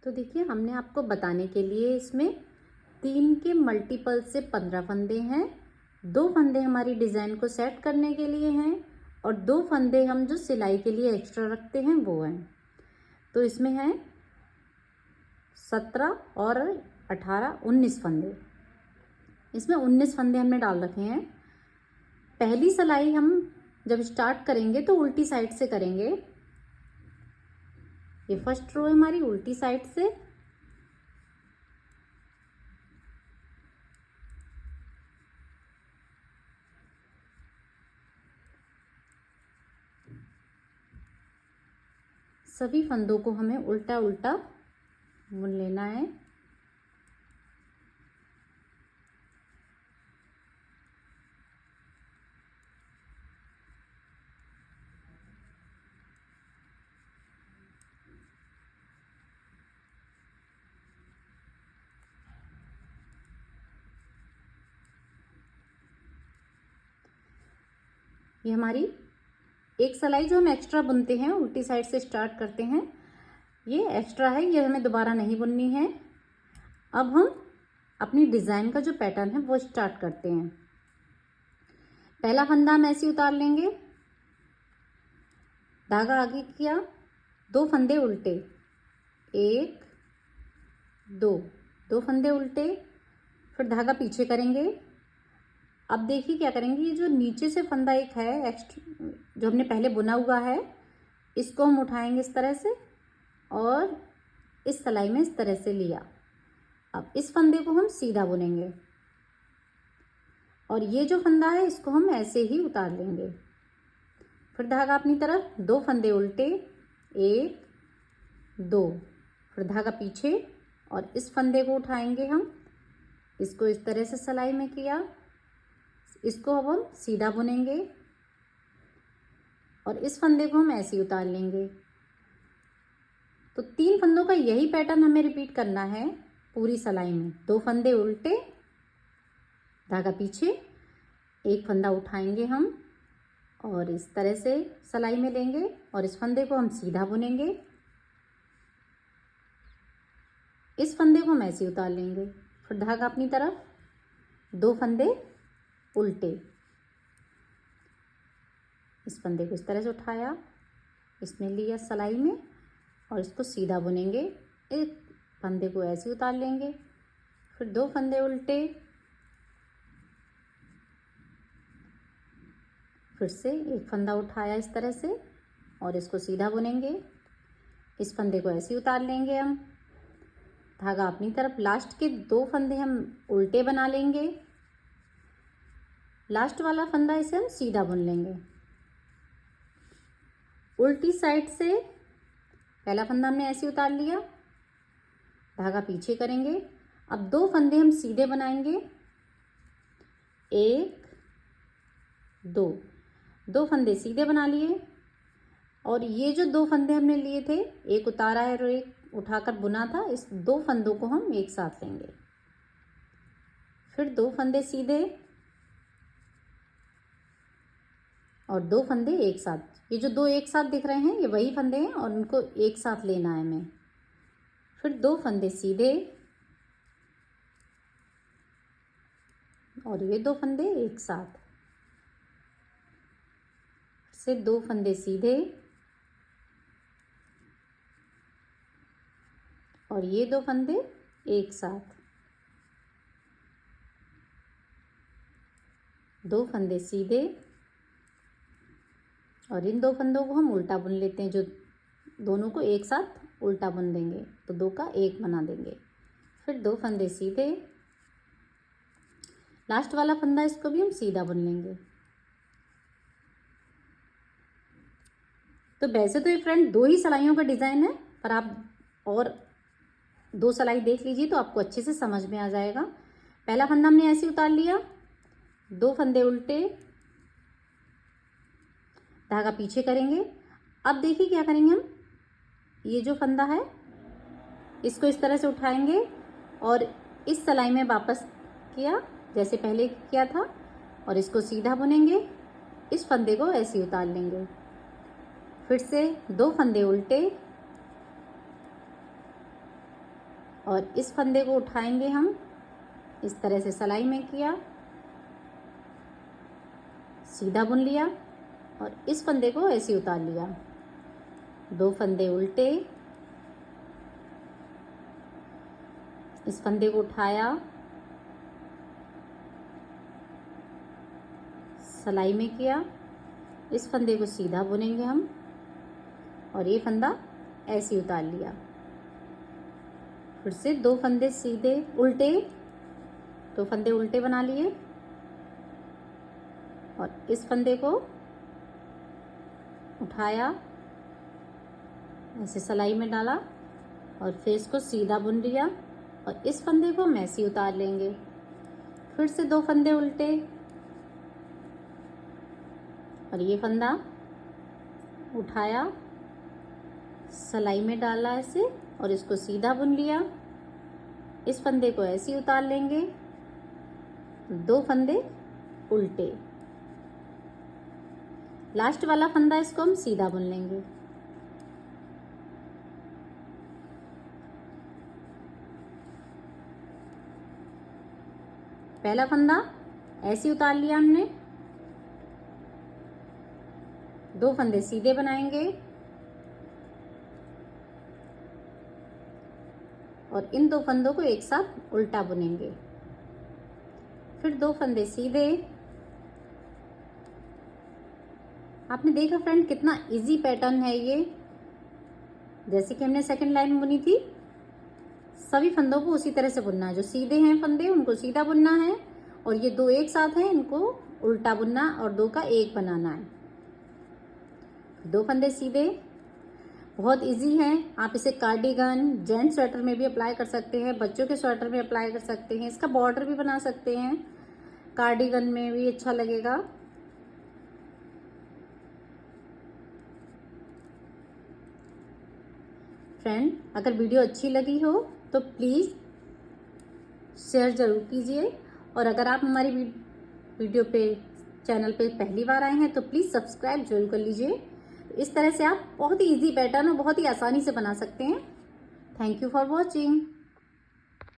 तो देखिए, हमने आपको बताने के लिए इसमें 3 के मल्टीपल से 15 फंदे हैं। 2 फंदे हमारी डिज़ाइन को सेट करने के लिए हैं और 2 फंदे हम जो सिलाई के लिए एक्स्ट्रा रखते हैं वो हैं। तो इसमें हैं 17 और 18 19 फंदे। इसमें 19 फंदे हमने डाल रखे हैं। पहली सिलाई हम जब स्टार्ट करेंगे तो उल्टी साइड से करेंगे। ये फर्स्ट रो है हमारी उल्टी साइड से। सभी फंदों को हमें उल्टा उल्टा बुन लेना है। ये हमारी एक सिलाई जो हम एक्स्ट्रा बुनते हैं, उल्टी साइड से स्टार्ट करते हैं, ये एक्स्ट्रा है, ये हमें दोबारा नहीं बुननी है। अब हम अपनी डिज़ाइन का जो पैटर्न है वो स्टार्ट करते हैं। पहला फंदा हम ऐसे उतार लेंगे, धागा आगे किया, 2 फंदे उल्टे, 1 2 फंदे उल्टे, फिर धागा पीछे करेंगे। अब देखिए क्या करेंगे, ये जो नीचे से फंदा एक है एक्स्ट्रा जो हमने पहले बुना हुआ है, इसको हम उठाएंगे इस तरह से और इस सिलाई में इस तरह से लिया। अब इस फंदे को हम सीधा बुनेंगे और ये जो फंदा है इसको हम ऐसे ही उतार लेंगे। फिर धागा अपनी तरफ, 2 फंदे उल्टे, 1 2, फिर धागा पीछे और इस फंदे को उठाएंगे हम, इसको इस तरह से सिलाई में किया, इसको अब हम सीधा बुनेंगे और इस फंदे को हम ऐसे ही उतार लेंगे। तो 3 फंदों का यही पैटर्न हमें रिपीट करना है पूरी सिलाई में। 2 फंदे उल्टे, धागा पीछे, 1 फंदा उठाएंगे हम और इस तरह से सिलाई में लेंगे और इस फंदे को हम सीधा बुनेंगे, इस फंदे को हम ऐसे उतार लेंगे, फिर धागा अपनी तरफ, 2 फंदे उल्टे, इस फंदे को इस तरह से उठाया, इसमें लिया सिलाई में और इसको सीधा बुनेंगे, एक फंदे को ऐसे उतार लेंगे, फिर 2 फंदे उल्टे, फिर से एक फंदा उठाया इस तरह से और इसको सीधा बुनेंगे, इस फंदे को ऐसे उतार लेंगे हम, धागा अपनी तरफ, लास्ट के 2 फंदे हम उल्टे बना लेंगे, लास्ट वाला फंदा इसे हम सीधा बुन लेंगे। उल्टी साइड से पहला फंदा हमने ऐसे उतार लिया, धागा पीछे करेंगे। अब 2 फंदे हम सीधे बनाएंगे, 1 2 फंदे सीधे बना लिए और ये जो 2 फंदे हमने लिए थे, एक उतारा है और एक उठाकर बुना था, इस 2 फंदों को हम एक साथ लेंगे, फिर 2 फंदे सीधे और 2 फंदे एक साथ। ये जो 2 एक साथ दिख रहे हैं ये वही फंदे हैं और उनको एक साथ लेना है हमें। फिर 2 फंदे सीधे और ये 2 फंदे एक साथ, से 2 फंदे सीधे और ये 2 फंदे एक साथ, 2 फंदे सीधे और इन 2 फंदों को हम उल्टा बुन लेते हैं, जो दोनों को एक साथ उल्टा बुन देंगे तो 2 का 1 बना देंगे, फिर 2 फंदे सीधे, लास्ट वाला फंदा इसको भी हम सीधा बुन लेंगे। तो वैसे तो ये फ्रेंड 2 ही सिलाइयों का डिज़ाइन है, पर आप और 2 सिलाई देख लीजिए तो आपको अच्छे से समझ में आ जाएगा। पहला फंदा हमने ऐसे उतार लिया, 2 फंदे उल्टे, धागा पीछे करेंगे। अब देखिए क्या करेंगे हम, ये जो फंदा है इसको इस तरह से उठाएंगे और इस सिलाई में वापस किया जैसे पहले किया था और इसको सीधा बुनेंगे, इस फंदे को ऐसे ही उतार लेंगे, फिर से 2 फंदे उल्टे, और इस फंदे को उठाएंगे हम, इस तरह से सिलाई में किया, सीधा बुन लिया और इस फंदे को ऐसे उतार लिया। 2 फंदे उल्टे, इस फंदे को उठाया, सिलाई में किया, इस फंदे को सीधा बुनेंगे हम और ये फंदा ऐसे उतार लिया। फिर से 2 फंदे सीधे उल्टे, 2 फंदे उल्टे बना लिए और इस फंदे को उठाया, ऐसे सिलाई में डाला और फिर इसको सीधा बुन लिया और इस फंदे को हम ऐसे उतार लेंगे। फिर से 2 फंदे उल्टे और ये फंदा उठाया, सिलाई में डाला ऐसे और इसको सीधा बुन लिया। इस फंदे को ऐसे उतार लेंगे, 2 फंदे उल्टे, लास्ट वाला फंदा इसको हम सीधा बुन लेंगे। पहला फंदा ऐसे उतार लिया हमने, 2 फंदे सीधे बनाएंगे और इन 2 फंदों को एक साथ उल्टा बुनेंगे। फिर 2 फंदे सीधे। आपने देखा फ्रेंड कितना इजी पैटर्न है ये। जैसे कि हमने सेकंड लाइन बुनी थी, सभी फंदों को उसी तरह से बुनना है। जो सीधे हैं फंदे उनको सीधा बुनना है और ये 2 एक साथ हैं इनको उल्टा बुनना और 2 का 1 बनाना है। 2 फंदे सीधे, बहुत इजी है। आप इसे कार्डिगन, जेंट्स स्वेटर में भी अप्लाई कर सकते हैं, बच्चों के स्वेटर में अप्लाई कर सकते हैं, इसका बॉर्डर भी बना सकते हैं, कार्डिगन में भी अच्छा लगेगा। फ्रेंड, अगर वीडियो अच्छी लगी हो तो प्लीज़ शेयर ज़रूर कीजिए और अगर आप हमारी वीडियो पे चैनल पे पहली बार आए हैं तो प्लीज़ सब्सक्राइब जरूर कर लीजिए। इस तरह से आप बहुत ही इजी पैटर्न और बहुत ही आसानी से बना सकते हैं। Thank you for watching.